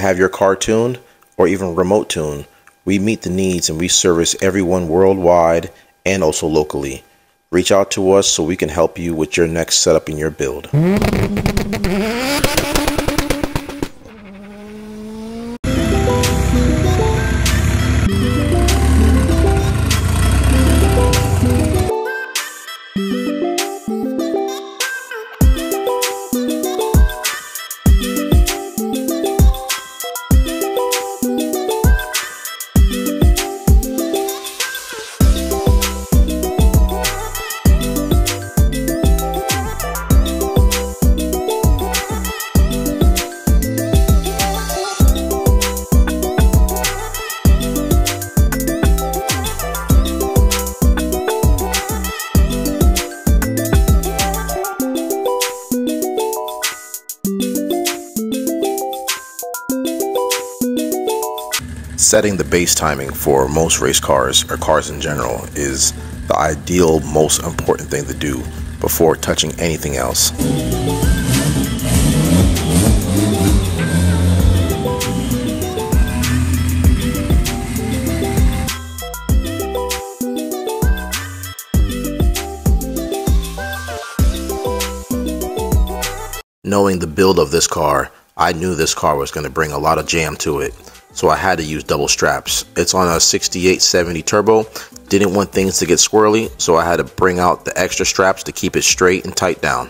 have your car tuned or even remote tuned, we meet the needs and we service everyone worldwide and also locally. Reach out to us so we can help you with your next setup in your build. Setting the base timing for most race cars, or cars in general, is the ideal, most important thing to do before touching anything else. Knowing the build of this car, I knew this car was going to bring a lot of jam to it. So I had to use double straps. It's on a 6870 turbo. Didn't want things to get squirrely, so I had to bring out the extra straps to keep it straight and tight down.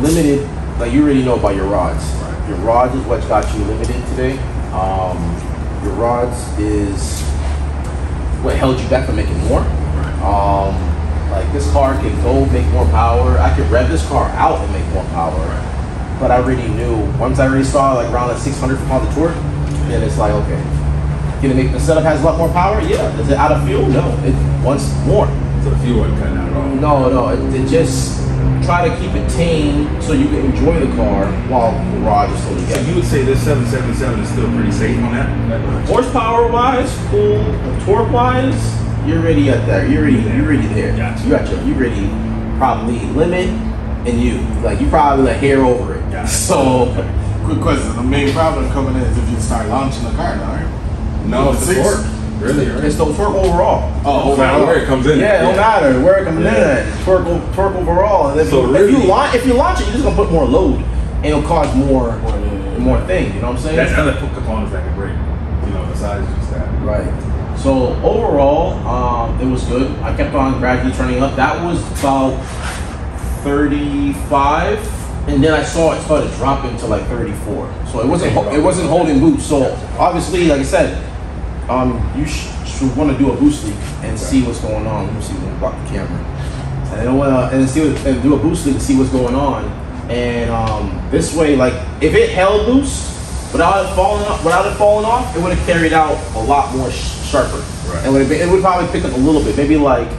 limited, like you already know about your rods. Right. Your rods is what got you limited today. Your rods is what held you back from making more. Like this car can go make more power. I could rev this car out and make more power. But I already knew, once I already saw like around like 600 pounds of torque, then it's like, okay, gonna make the setup has a lot more power? Yeah. Is it out of fuel? No. It wants more. So the fuel wasn't cutting out at all? No. It just try to keep it tame so you can enjoy the car while the rod is slowly getting. So you would say this 777 is still pretty safe on that? Horsepower wise, cool. Torque wise, you're already at there. You're already there. Gotcha. You already probably limit and you probably like hair over it. Gotcha. So quick question. The main problem coming in is if you start launching the car now, right? No, it's the torque. Really? Right? It's the torque overall. Oh, overall. Where it comes in. Yeah, it don't matter where it comes in at. Torque overall. And if you launch it, you're just gonna put more load, and it'll cause more thing. You know what I'm saying? That's other components that can break. Besides just that. Right. So overall, it was good. I kept on gradually turning up. That was about 35, and then I saw it started dropping to like 34. So it wasn't holding boost. So obviously, like I said. You should want to do a boost leak and see what's going on. Let me see, block the camera, and do a boost leak and see what's going on. And this way, like if it held boost without it falling off, it would have carried out a lot more sharper. Right. And it would probably pick up a little bit, maybe like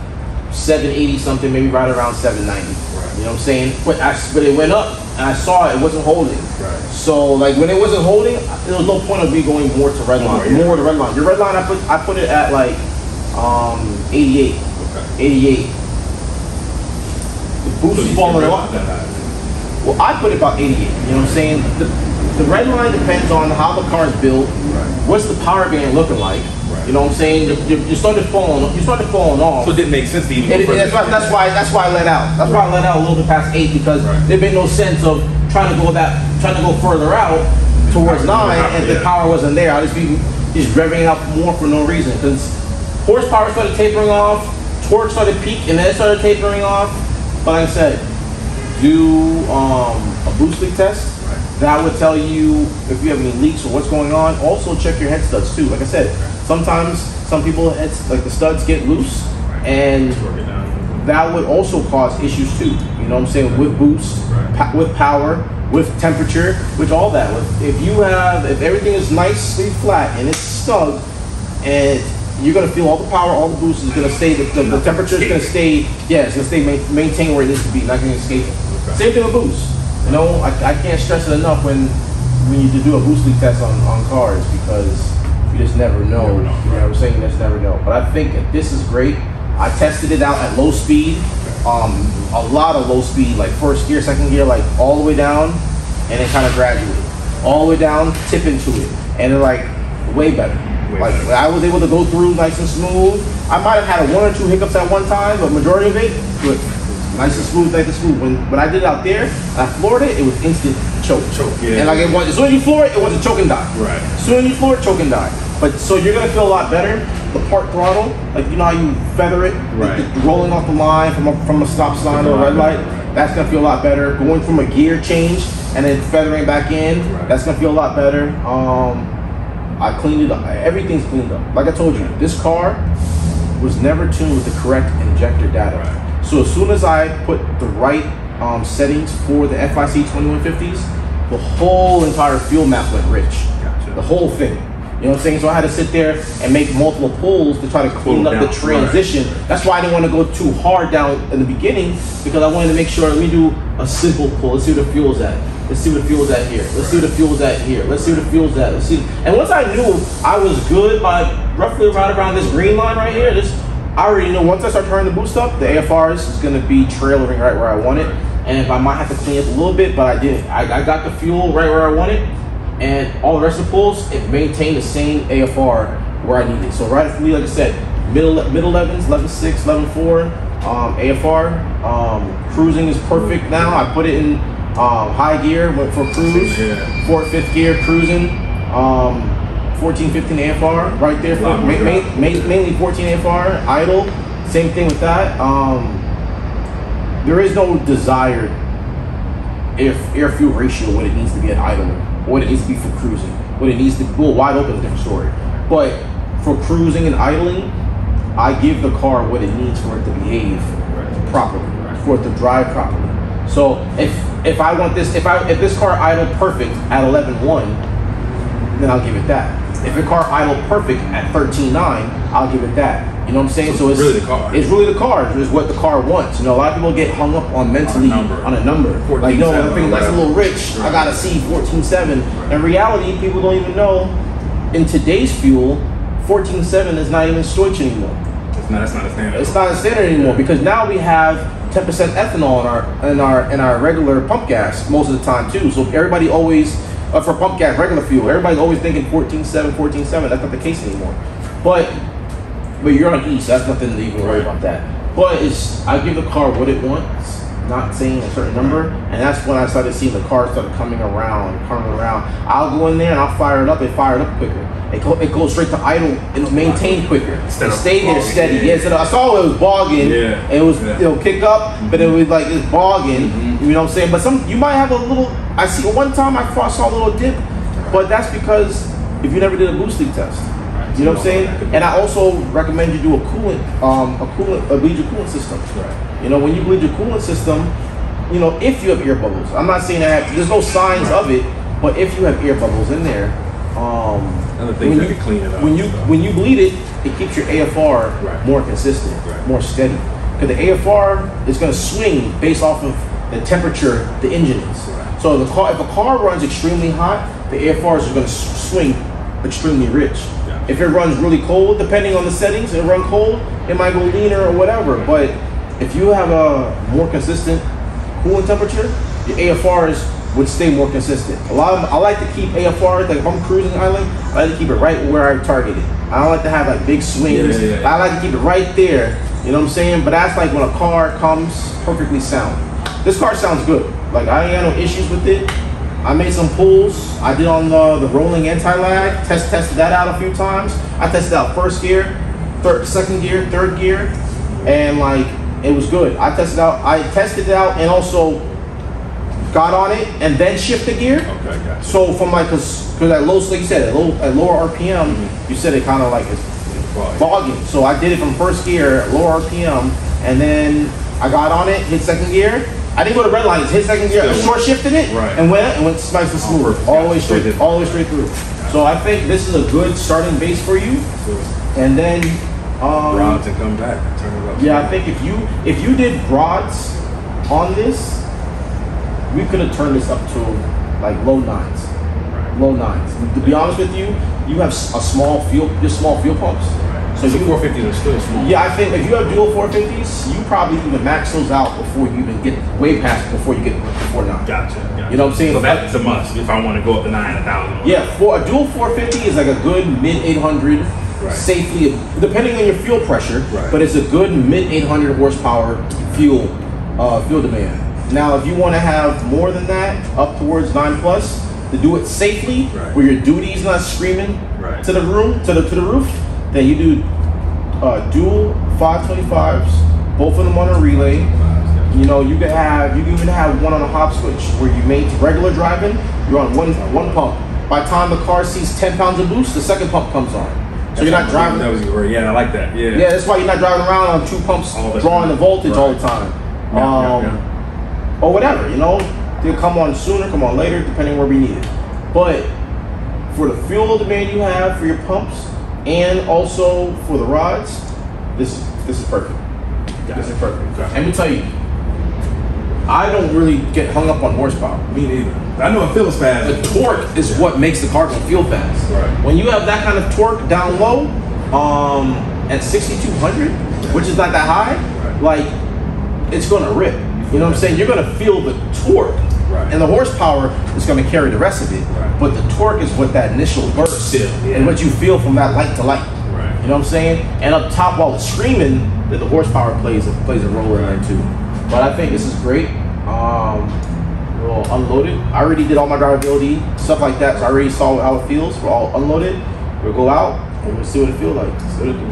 780 something, maybe right around 790. Right. You know what I'm saying? But it went up, and I saw it wasn't holding. Right. So like when it wasn't holding, there was no point of me going more to redline. More to redline. Your redline, I put it at like 88. Okay. 88. The boost is falling off. Well, I put it about 88. You know what I'm saying? The red line depends on how the car is built. Right. What's the power band looking like? Right. You know what I'm saying? You started falling off. So it didn't make sense to even. That's why I let out. That's why I let out a little bit past 8 because there made no sense of trying to go further out towards 9 and the power wasn't there. I just revving out more for no reason because horsepower started tapering off, torque started peaking, and then it started tapering off. But like I said, do a boost leak test. That would tell you if you have any leaks or what's going on. Also check your head studs too. Like I said, sometimes some people like the studs get loose and that would also cause issues too. You know what I'm saying? With boost, with power, with temperature, with all that. If everything is nicely flat and it's snug and you're gonna feel all the power, all the boost is gonna stay, the temperature is gonna stay, it's gonna stay maintained where it needs to be, not gonna escape it. Okay. Same thing with boost. You know, I can't stress it enough when you do a boost leak test on cars because you just never know. You know what I'm saying? You just never know. But I think this is great. I tested it out at low speed, a lot of low speed, like first gear, second gear, like all the way down, and then kind of gradually. All the way down, tip into it. And they're like, way better. I was able to go through nice and smooth. I might have had 1 or 2 hiccups at one time, but majority of it, good. Nice and smooth, nice and smooth. When I did it out there, I floored it, it was instant choke. Yeah. And like as soon as you floor it, it was a choke and die. Right. As soon as you floor it, choke and die. But so you're gonna feel a lot better. The part throttle, like you know how you feather it, rolling off the line from a stop sign or a red light, that's gonna feel a lot better. Going from a gear change and then feathering back in, that's gonna feel a lot better. I cleaned it up. Everything's cleaned up. Like I told you, this car was never tuned with the correct injector data. So as soon as I put the right settings for the FIC 2150s, the whole entire fuel map went rich. Gotcha. The whole thing. You know what I'm saying? So I had to sit there and make multiple pulls to try to clean up the transition. That's why I didn't want to go too hard down in the beginning because I wanted to make sure, let me do a simple pull. Let's see what the fuel's at. Let's see what the fuel's at here. Let's see what the fuel's at here. Let's see what the fuel's at. Let's see. And once I knew I was good by roughly right around this green line right here, I already know once I start turning the boost up, the AFRs is going to be trailering right where I want it. And if I might have to clean up a little bit, but I didn't. I got the fuel right where I want it. And all the rest of the pulls, it maintained the same AFR where I need it. So right for me, like I said, middle 11s, 11.6, 11.4, AFR. Cruising is perfect now. I put it in high gear, went for cruise, 4th, 5th gear cruising. 14, 15 AFR right there for mainly 14 AFR idle. Same thing with that. There is no desired air fuel ratio, what it needs to be at idle, what it needs to be for cruising, what it needs to be. Well, wide open is a different story. But for cruising and idling, I give the car what it needs for it to behave properly, for it to drive properly. So if I want this, if this car idled perfect at 11.1, then I'll give it that. If the car idled perfect at 13.9, I'll give it that. You know what I'm saying? So it's really the car. It's really the car. It's what the car wants. You know, a lot of people get hung up on mentally on a number. Like, no, I think that's a little rich. I gotta see 14.7. In reality, people don't even know. In today's fuel, 14.7 is not even Stoich anymore. It's not a standard. It's not a standard anymore because now we have 10% ethanol in our regular pump gas most of the time too. So everybody always for pump gas, regular fuel, everybody's always thinking 14.7, 14.7. That's not the case anymore. But you're on E, so that's nothing to even worry about that. But I give the car what it wants, not saying a certain number, and that's when I started seeing the car start coming around. I'll go in there and I'll fire it up. It fired up quicker. It goes straight to idle and maintain quicker. It stayed there steady. Yeah, so I saw it was bogging. Yeah. It was it'll kick up, but it was like it's bogging. You know what I'm saying? But you might have a little. I see one time I saw a little dip, but that's because if you never did a boost leak test. You know what I'm saying? And I also recommend you do a bleed your coolant system. Right. You know, when you bleed your coolant system, you know, if you have air bubbles. I'm not saying that there's no signs of it, but if you have air bubbles in there, when you bleed it, it keeps your AFR more consistent, more steady. Because the AFR is going to swing based off of the temperature the engine is. So if a car runs extremely hot, the AFRs are going to swing extremely rich. If it runs really cold, depending on the settings, it run cold, it might go leaner or whatever. But if you have a more consistent coolant temperature, your AFRs would stay more consistent. I like to keep AFRs, like if I'm cruising island, I like to keep it right where I target it. I don't like to have like big swings. I like to keep it right there. You know what I'm saying? But that's like when a car comes perfectly sound. This car sounds good. Like I ain't got no issues with it. I made some pulls. I did on the rolling anti-lag. Tested that out a few times. I tested out first gear, second gear, third gear, and like it was good. I tested it out and also got on it and then shifted gear. Okay, gotcha. So from like because at low, like you said, at lower RPM, you said it kind of like it's bogging. So I did it from first gear, lower RPM, and then I got on it, hit second gear. I didn't go to red line, hit second gear, I short shifted it, and went nice and smooth, all the way straight through. So I think this is a good starting base for you. And then rods and come back, turn it up. Yeah, I think if you did rods on this, we could have turned this up to like low nines. Low nines. To be honest with you, you have small fuel pumps. So your 450s are still small. Yeah, I think if you have dual 450s, you probably even max those out before you even get way past before you get before 9. Gotcha. You know what I'm saying? So that's a must if I want to go up to 9, 1,000. Yeah, for a dual 450 is like a good mid 800 safely, depending on your fuel pressure. But it's a good mid 800 horsepower fuel demand. Now, if you want to have more than that, up towards 9+, to do it safely, where your duty's not screaming to the roof, then you do dual 525s, both of them on a relay. You know, you can even have one on a hop switch where you make regular driving, you're on one pump. By the time the car sees 10 pounds of boost, the second pump comes on. So you're not driving. That was your yeah, I like that. Yeah. Yeah, that's why you're not driving around on 2 pumps drawing the voltage all the time. Or whatever, you know. They'll come on sooner, come on later, depending where we need it. But for the fuel demand you have for your pumps, and also for the rods, this is perfect. This is perfect. Let me tell you, I don't really get hung up on horsepower. Me neither. I know it feels fast. The torque is what makes the car go feel fast. When you have that kind of torque down low, at 6,200, which is not that high, like it's gonna rip. You know what I'm saying? You're gonna feel the torque. And the horsepower is going to carry the rest of it, but the torque is what that initial burst and what you feel from that light to light. You know what I'm saying? And up top, while it's screaming, that the horsepower plays a role in there too. But I think this is great. We'll unload it. I already did all my drivability stuff like that, so I already saw how it feels. We're all unloaded. We'll go out and we'll see what it feels like. See what it do.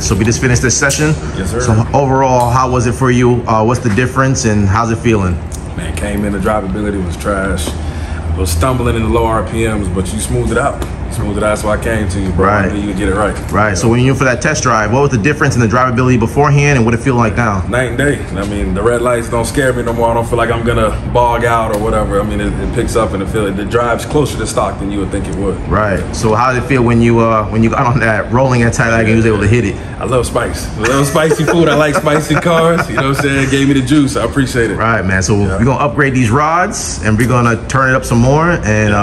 So we just finished this session. Yes, sir. So overall, how was it for you? What's the difference and how's it feeling? Man, came in, the drivability was trash. I was stumbling in the low RPMs, but you smoothed it out. That's why I came to you, bro. Right. I knew you could get it right. Right. So when you went for that test drive, what was the difference in the drivability beforehand and what it feel like now? Night and day. I mean, the red lights don't scare me no more. I don't feel like I'm gonna bog out or whatever. I mean, it picks up and it drives closer to stock than you would think it would. Right. So how did it feel when you got on that rolling anti-lag and you was able to hit it? I love spice. I love spicy food. I like spicy cars. You know what I'm saying? Gave me the juice. I appreciate it. Right, man. So we're gonna upgrade these rods and we're gonna turn it up some more. And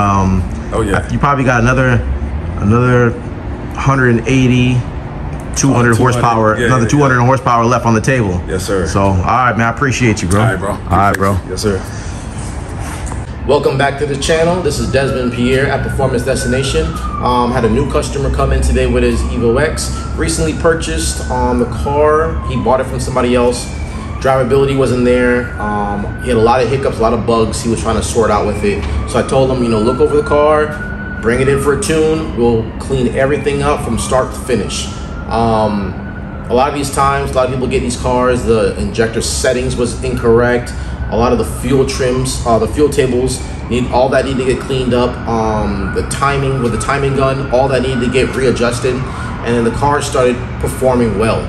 oh yeah, you probably got another 180, 200 horsepower, another 200 horsepower left on the table. Yes, sir. So, all right, man, I appreciate you, bro. All right, bro. All right, bro. Yes, sir. Welcome back to the channel. This is Desmond Pierre at Performance Destination. Had a new customer come in today with his EvoX. Recently purchased the car. He bought it from somebody else. Drivability wasn't there. He had a lot of hiccups, a lot of bugs he was trying to sort out with it. So I told him, look over the car, bring it in for a tune. We'll clean everything up from start to finish. A lot of these times, a lot of people get these cars, the injector settings was incorrect. A lot of the fuel trims, the fuel tables, need to get cleaned up. The timing with the timing gun, all that needed to get readjusted. And then the car started performing well.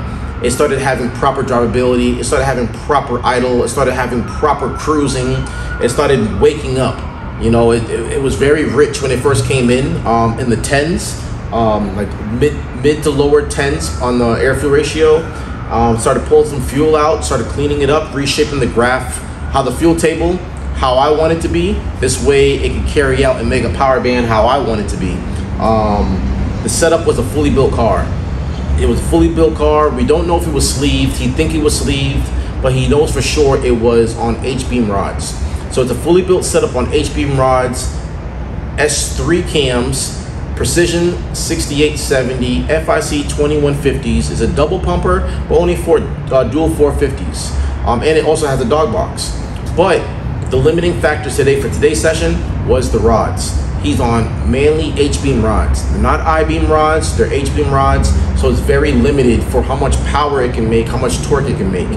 It started having proper drivability. It started having proper idle. It started having proper cruising. It started waking up. It was very rich when it first came in the 10s, like mid to lower 10s on the air fuel ratio. Started pulling some fuel out, started cleaning it up, reshaping the graph, how the fuel table, how I want it to be. This way it can carry out and make a power band how I want it to be. The setup was a fully built car. It was a fully built car. We don't know if it was sleeved. He'd think it was sleeved, but he knows for sure it was on H-beam rods. So it's a fully built setup on H-beam rods, S3 cams, Precision 6870, FIC 2150s. It's a double pumper, but only for dual 450s. And it also has a dog box. But the limiting factor today for today's session was the rods. He's on mainly H-beam rods. They're not I-beam rods, they're H-beam rods. So it's very limited for how much power it can make, how much torque it can make.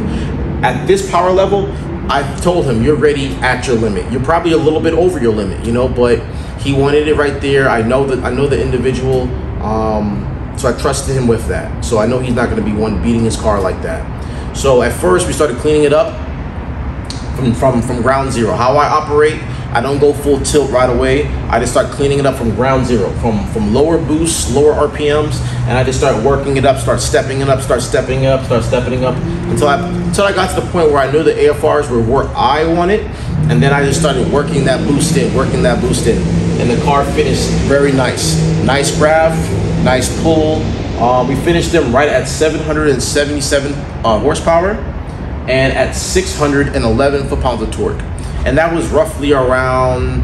At this power level, I've told him, you're ready at your limit. You're probably a little bit over your limit, but he wanted it right there. I know the individual, so I trusted him with that. So I know he's not gonna be one beating his car like that. So at first we started cleaning it up from ground zero. How I operate, I don't go full tilt right away. I just start cleaning it up from ground zero, from lower boosts, lower RPMs, and I just start working it up, start stepping it up, start stepping it up, start stepping up, until I got to the point where I knew the AFRs were where I wanted, and then I just started working that boost in, and the car finished very nice. Nice graph, nice pull. We finished them right at 777 horsepower and at 611 foot-pounds of torque. And that was roughly around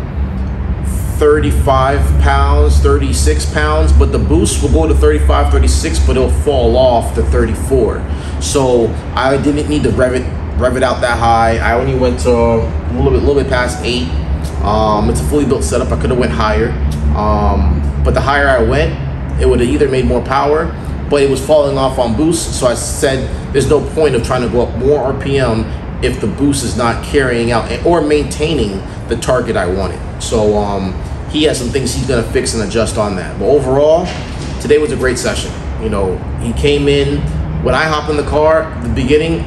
35 pounds, 36 pounds, but the boost will go to 35, 36, but it'll fall off to 34. So I didn't need to rev it out that high. I only went to a little bit past 8. It's a fully built setup. I could have went higher, but the higher I went, it would have either made more power, but it was falling off on boost. So I said, there's no point of trying to go up more RPM if the boost is not carrying out or maintaining the target I wanted. So he has some things he's gonna fix and adjust on that. But overall, today was a great session. He came in, when I hop in the car, the beginning,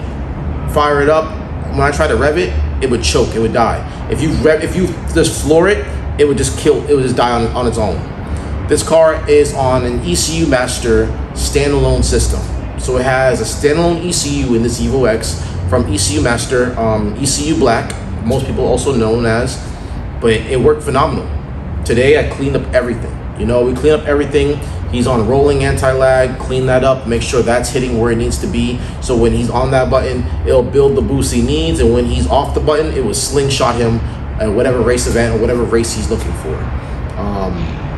fire it up, when I try to rev it, it would choke, it would die. If you just floor it, it would just kill, it would just die on its own. This car is on an ECU Master standalone system. So it has a standalone ECU in this EvoX from ECU Master, ECU Black, most people also known as, but it worked phenomenal. Today I cleaned up everything. We clean up everything. He's on rolling anti-lag, clean that up, make sure that's hitting where it needs to be. So when he's on that button, it'll build the boost he needs, and when he's off the button, it will slingshot him at whatever race event or whatever race he's looking for.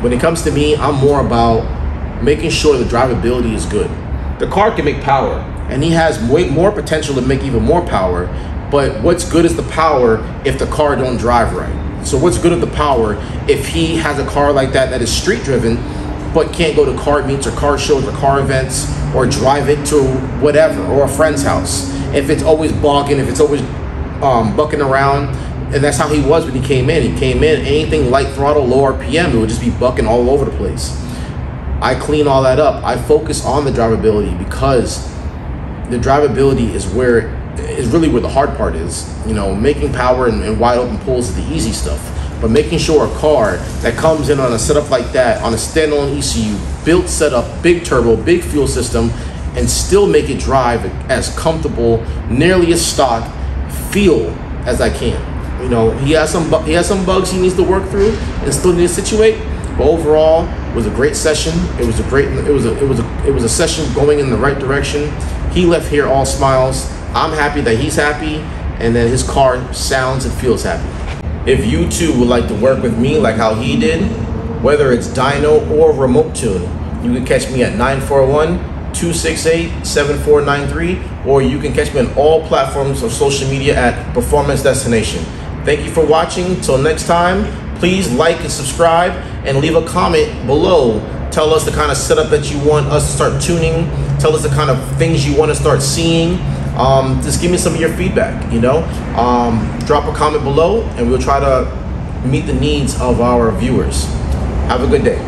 When it comes to me, I'm more about making sure the drivability is good. The car can make power, and he has way more potential to make even more power, but what's good is the power if the car don't drive right. So what's good of the power if he has a car like that is street driven, but can't go to car meets or car shows or car events or drive it to whatever, or a friend's house. If it's always bogging, if it's always bucking around, and that's how he was when he came in. He came in, anything light throttle, low RPM, it would just be bucking all over the place. I clean all that up. I focus on the drivability, because the drivability is really where the hard part is. You know, making power and wide open pulls is the easy stuff. But making sure a car that comes in on a setup like that, on a standalone ECU, built setup, big turbo, big fuel system, and still make it drive as comfortable, nearly as stock feel as I can. You know, he has some bugs he needs to work through and still needs to situate. But overall, it was a great session. It was a session going in the right direction. He left here all smiles. I'm happy that he's happy, and that his car sounds and feels happy. If you too would like to work with me like how he did, whether it's dyno or remote tune, you can catch me at 941-268-7493, or you can catch me on all platforms of social media at Performance Destination. Thank you for watching. Till next time, please like and subscribe and leave a comment below. Tell us the kind of setup that you want us to start tuning. Tell us the kind of things you want to start seeing. Just give me some of your feedback, you know. Drop a comment below and we'll try to meet the needs of our viewers. Have a good day.